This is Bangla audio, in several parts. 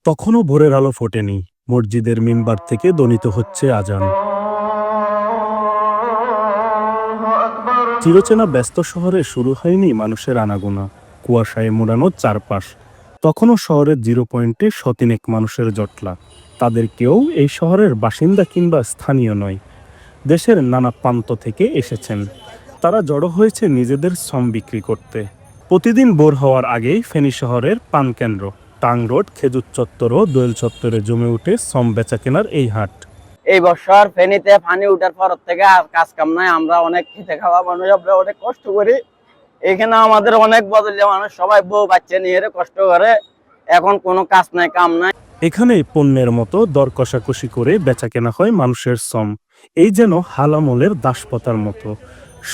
তখনও ভোরের আলো ফোটেনি। মসজিদের মিম্বার থেকে ধ্বনিত হচ্ছে আজান। চিরচেনা ব্যস্ত শহরে শুরু হয়নি মানুষের আনাগোনা। কুয়াশায় মোড়ানো চারপাশ। তখনও শহরের জিরো পয়েন্টে শতিনেক মানুষের জটলা। তাদের কেউ এই শহরের বাসিন্দা কিংবা স্থানীয় নয়, দেশের নানা প্রান্ত থেকে এসেছেন। তারা জড়ো হয়েছে নিজেদের শ্রম বিক্রি করতে। প্রতিদিন ভোর হওয়ার আগেই ফেনী শহরের পানকেন্দ্র টাং রোড, খেজুর চত্বর ও দোয়েল চত্বরে জমে উঠে শ্রম বেচা কেনার এই হাট। এই বছর ফেনীতে পানি উঠার পর থেকে আর কাজ কাম নাই। আমরা অনেক খেতে খাওয়া মানুষ, আমরা অনেক কষ্ট করি। এখানে আমাদের অনেক বদলে মানুষ, সবাই বউ বাচ্চা নিয়ে কষ্ট করে। এখন কোনো কাজ নাই, কাম নাই। এখানে পণ্যের মতো দর কষাকষি করে বেচা কেনা হয় মানুষের শ্রম। এই যেন হালামলের দাসপতার মতো।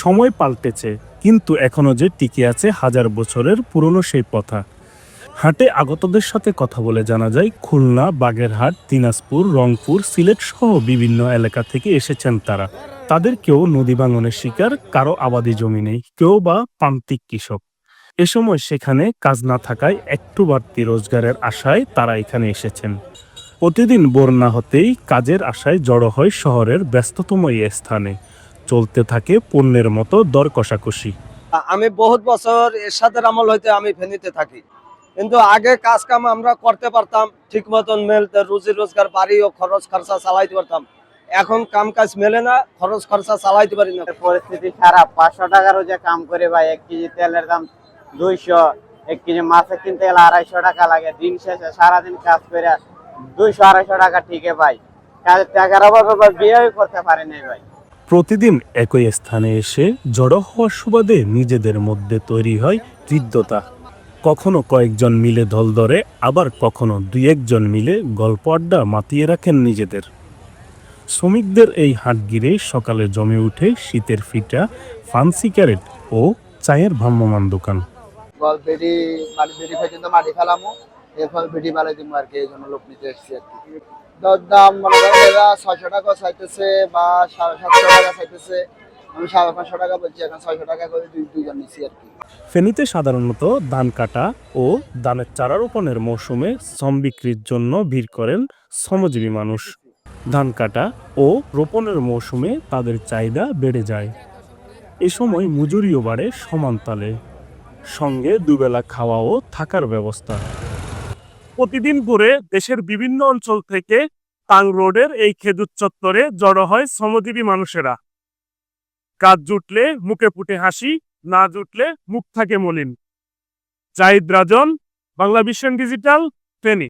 সময় পাল্টেছে, কিন্তু এখনো যে টিকে আছে হাজার বছরের পুরনো সেই প্রথা। হাটে আগতদের সাথে কথা বলে জানা যায়, খুলনা, বাগেরহাট, দিনাজপুর, রংপুর, সিলেট সহ বিভিন্ন এলাকা থেকে এসেছেন তারা। তাদের কেউ নদী ভাঙনের শিকার, কারো আবাদি জমি নেই, কেউ বা প্রান্তিক কৃষক। এ সময় সেখানে কাজ না থাকায় একটু বাড়তি রোজগারের আশায় তারা এখানে এসেছেন। প্রতিদিন ভোর না হতেই কাজের আশায় জড়ো হয় শহরের ব্যস্ততম এই স্থানে। চলতে থাকে পণ্যের মতো দর কষাকষি। আমি বহুত বছর এরশাদের আমল হইতে আমি ফেনীতে থাকি, কিন্তু আগে কাজ কাম আমরা করতে পারতাম ঠিক মতন, মেলতে রুজি রোজগার বাড়ি ও খরচ খরচা চালাইতে পারতাম। এখন কাম কাজ মেলে না, খরচ খরচা চালাইতে পারি না। পরিস্থিতি খারাপ। 500 টাকারও যে কাম করে ভাই, 1 কেজি তেলের দাম 200, 1 কেজি মাছে কিনতে গেলে 250 টাকা লাগে। দিন শেষে সারাদিন কাজ করে 200-250 টাকা ঠিকই ভাই। কাজের টাকার অভাবে ভাই বিয়েই করতে পারি নাই ভাই। প্রতিদিন একই স্থানে এসে জড়ো হওয়ার সুবাদে নিজেদের মধ্যে তৈরি হয় হৃদ্যতা। কখনো কয়েকজন মিলে দল ধরে, আবার কখনো 2-1 জন মিলে গল্প আড্ডা মাতিয়ে রাখেন নিজেদের। শ্রমিকদের এই হাট ঘিরে সকালে জমে উঠে শীতের ফিটা, ফান সিগারেট ও চায়ের ভ্রাম্যমাণ দোকান। বেডি বেডি পর্যন্ত মাটি ফেলামো, এরপর বেডি বালাই দিব আর কি। এই জন্য লোক নিতে এসেছি আর কি। দাম মনে করেন এরা 600 টাকা চাইতেছে বা 750 টাকা চাইতেছে। আমি 550 টাকা বলছি, এখন 600 টাকা করে দুইজন নিচ্ছি আর কি। ফেনীতে সাধারণত ধান কাটা ও ধানের চারা রোপণের মৌসুমে শ্রম বিক্রির জন্য ভিড় করেন শ্রমজীবী মানুষ। ধান কাটা ও রোপণের মৌসুমে তাদের চাহিদা বেড়ে যায়। এ সময় মজুরিও বাড়ে সমান তালে, সঙ্গে দুবেলা খাওয়া ও থাকার ব্যবস্থা। প্রতিদিন ভোরে দেশের বিভিন্ন অঞ্চল থেকে টাং রোডের এই খেজুর চত্বরে জড়ো হয় শ্রমজীবী মানুষেরা। কাজ জুটলে মুখে ফুটে হাসি, না জুটলে মুখ থাকে মলিন। জাহিদ রাজন, বাংলা ভিশন ডিজিটাল, ফেনী।